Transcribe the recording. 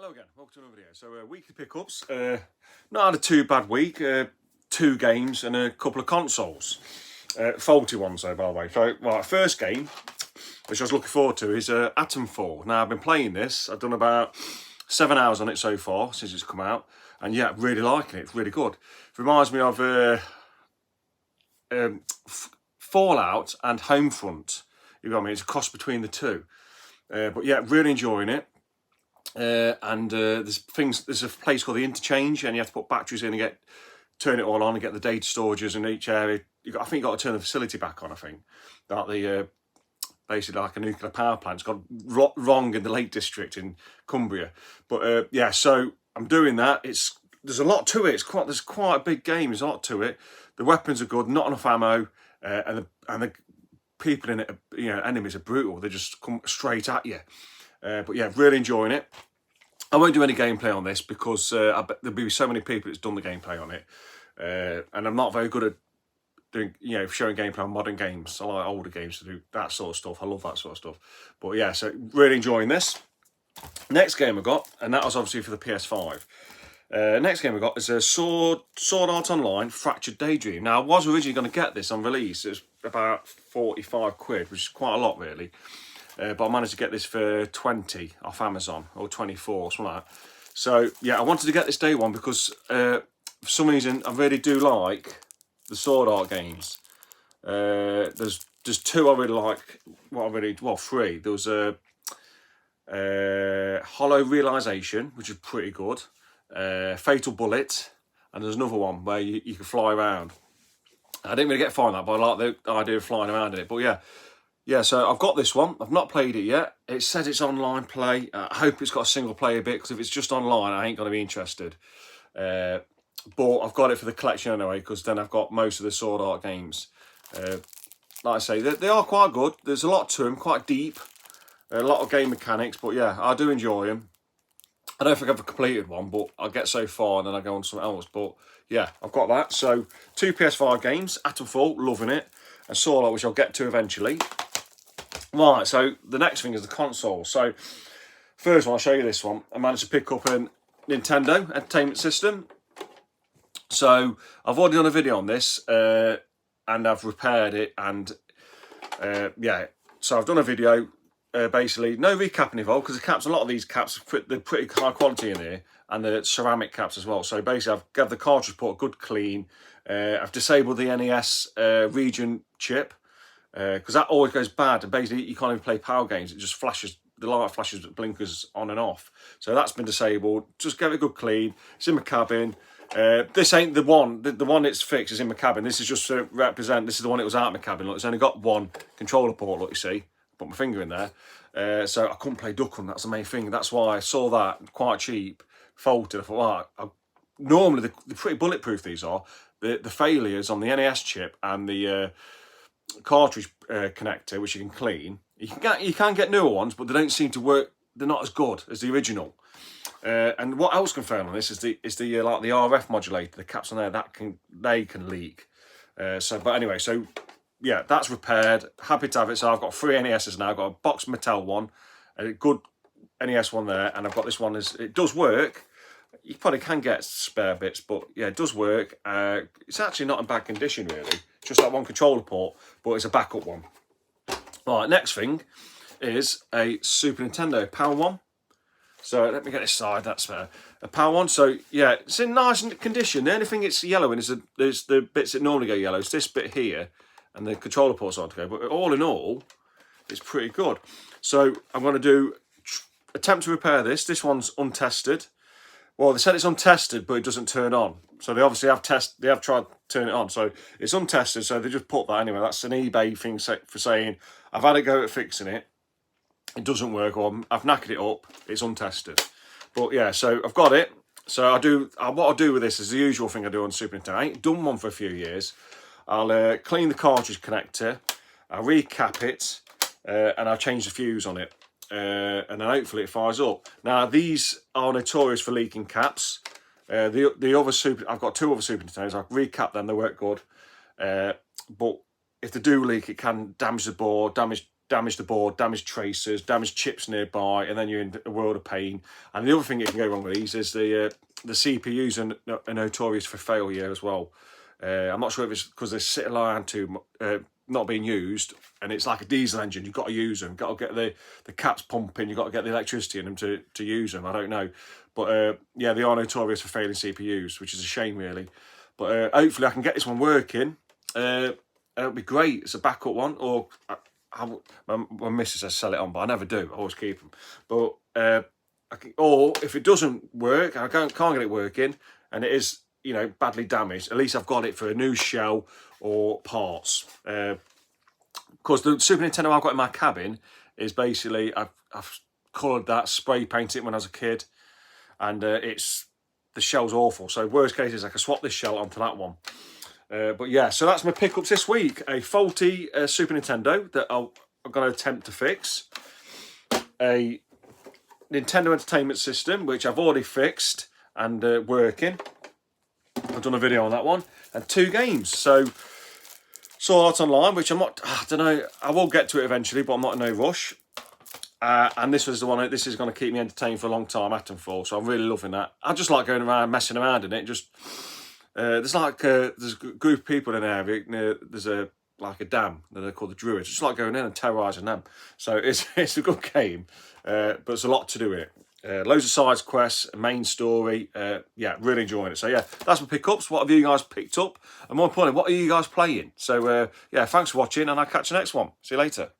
Hello again, welcome to another video. So weekly pickups, not had a too bad week, 2 games and a couple of consoles. Faulty ones though, by the way. So, right, first game, which I was looking forward to, is Atomfall. Now I've been playing this, I've done about 7 hours on it so far, since it's come out. And yeah, really liking it, it's really good. It reminds me of Fallout and Homefront. You know what I mean? It's a cross between the two. But yeah, really enjoying it. There's a place called the Interchange, and you have to put batteries in and turn it all on and get the data storages in each area. I think you got to turn the facility back on. I think like the basically like a nuclear power plant. It's got wrong in the Lake District in Cumbria. But yeah, so I'm doing that. There's a lot to it. There's quite a big game. There's a lot to it. The weapons are good. Not enough ammo, and the people in it, enemies are brutal. They just come straight at you. But yeah, really enjoying it. I won't do any gameplay on this because I bet there'll be so many people that's done the gameplay on it. And I'm not very good at doing, showing gameplay on modern games. I like older games to do that sort of stuff. I love that sort of stuff. But yeah, so really enjoying this. Next game I got, and that was obviously for the PS5. Next game I got is a Sword Art Online Fractured Daydream. Now, I was originally going to get this on release. It was about 45 quid, which is quite a lot, really. But I managed to get this for 20 off Amazon, or 24, something like that. So, yeah, I wanted to get this day one because for some reason I really do like the Sword Art games. There's 2 I really like, well, 3. There was a Hollow Realization, which is pretty good. Fatal Bullet, and there's another one where you can fly around. I didn't really get far in that, but I like the idea of flying around in it. But yeah, so I've got this one. I've not played it yet. It says it's online play. I hope it's got a single player bit, because if it's just online, I ain't going to be interested. But I've got it for the collection anyway, because then I've got most of the Sword Art games. Like I say, they are quite good. There's a lot to them, quite deep. A lot of game mechanics, but yeah, I do enjoy them. I don't think I've completed one, but I'll get so far and then I go on to something else. But yeah, I've got that. So 2 PS5 games, Atomfall, loving it, and Sword Art, which I'll get to eventually. Right, so the next thing is the console. So first one, I'll show you this one. I managed to pick up a Nintendo Entertainment System. So I've already done a video on this, and I've repaired it, and yeah, so I've done a video. Basically, no recapping involved, because the caps, a lot of these caps, they're pretty high quality in here, and the ceramic caps as well. So basically, I've got the cartridge port good clean. I've disabled the NES region chip, because that always goes bad, and basically you can't even play power games. It just flashes, the light flashes blinkers on and off. So that's been disabled. Just give it a good clean. It's in my cabin. This ain't the one. The one that's fixed is in my cabin. This is just to represent. This is the one that was out of my cabin. Look, it's only got one controller port. Look, you see. Put my finger in there, so I couldn't play Duck Hunt. That's the main thing. That's why I saw that quite cheap, faulted. I thought, normally they're pretty bulletproof. These are the failures on the NES chip and the cartridge connector, which you can clean. You can get newer ones, but they don't seem to work. They're not as good as the original. And what else can fail on this is the like the RF modulator, the caps on there they can leak. But anyway, so. Yeah, that's repaired. Happy to have it. So I've got 3 NESs now. I've got a box Mattel one, a good NES one there, and I've got this one. It does work. You probably can get spare bits, but yeah, it does work. It's actually not in bad condition, really. Just that one controller port, but it's a backup one. All right, next thing is a Super Nintendo Power One. So let me get this side. That's better. A Power One. So yeah, it's in nice condition. The only thing it's yellow in is the bits that normally go yellow. It's this bit here. And the controller ports on to go, but all in all, it's pretty good. So I'm going to attempt to repair this. This one's untested. Well, they said it's untested, but it doesn't turn on. So they obviously have tried to turn it on. So it's untested, so they just put that anyway. That's an eBay thing for saying, I've had a go at fixing it. It doesn't work, or I've knackered it up. It's untested. But yeah, so I've got it. So what I'll do with this is the usual thing I do on Super Nintendo. I ain't done one for a few years. I'll clean the cartridge connector, I'll recap it, and I'll change the fuse on it, and then hopefully it fires up. Now these are notorious for leaking caps. I've got 2 other Super Nintendos. I'll recap them; they work good. But if they do leak, it can damage the board, damage damage the board, damage tracers, damage chips nearby, and then you're in a world of pain. And the other thing that can go wrong with these is the CPUs are notorious for failure as well. I'm not sure if it's because they sit around too not being used, and it's like a diesel engine. You've got to use them. You've got to get the caps pumping. You've got to get the electricity in them to use them. I don't know, but yeah, they are notorious for failing CPUs, which is a shame, really. But hopefully, I can get this one working. It'll be great. It's a backup one, or my missus says sell it on, but I never do. I always keep them. But or if it doesn't work, I can't get it working, and it is, you know, badly damaged, at least I've got it for a new shell or parts. Because the Super Nintendo I've got in my cabin is basically, I've coloured that, spray painted it when I was a kid, and the shell's awful. So worst case is I can swap this shell onto that one. But yeah, so that's my pickups this week. A faulty Super Nintendo that I'm going to attempt to fix. A Nintendo Entertainment System, which I've already fixed and working. I've done a video on that one. And 2 games. So, saw that online, which I'm not, I don't know, I will get to it eventually, but I'm not in no rush. And this was the one, this is going to keep me entertained for a long time, Atomfall. So I'm really loving that. I just like going around, messing around in it. Just, there's like, there's a group of people in the area, there's like a dam that they're called the Druids. Just like going in and terrorising them. So it's a good game, but there's a lot to do with it. Loads of side quests, a main story. Yeah, really enjoying it. So yeah, that's my pickups. What have you guys picked up? And more importantly, what are you guys playing? So yeah, thanks for watching, and I'll catch you next one. See you later.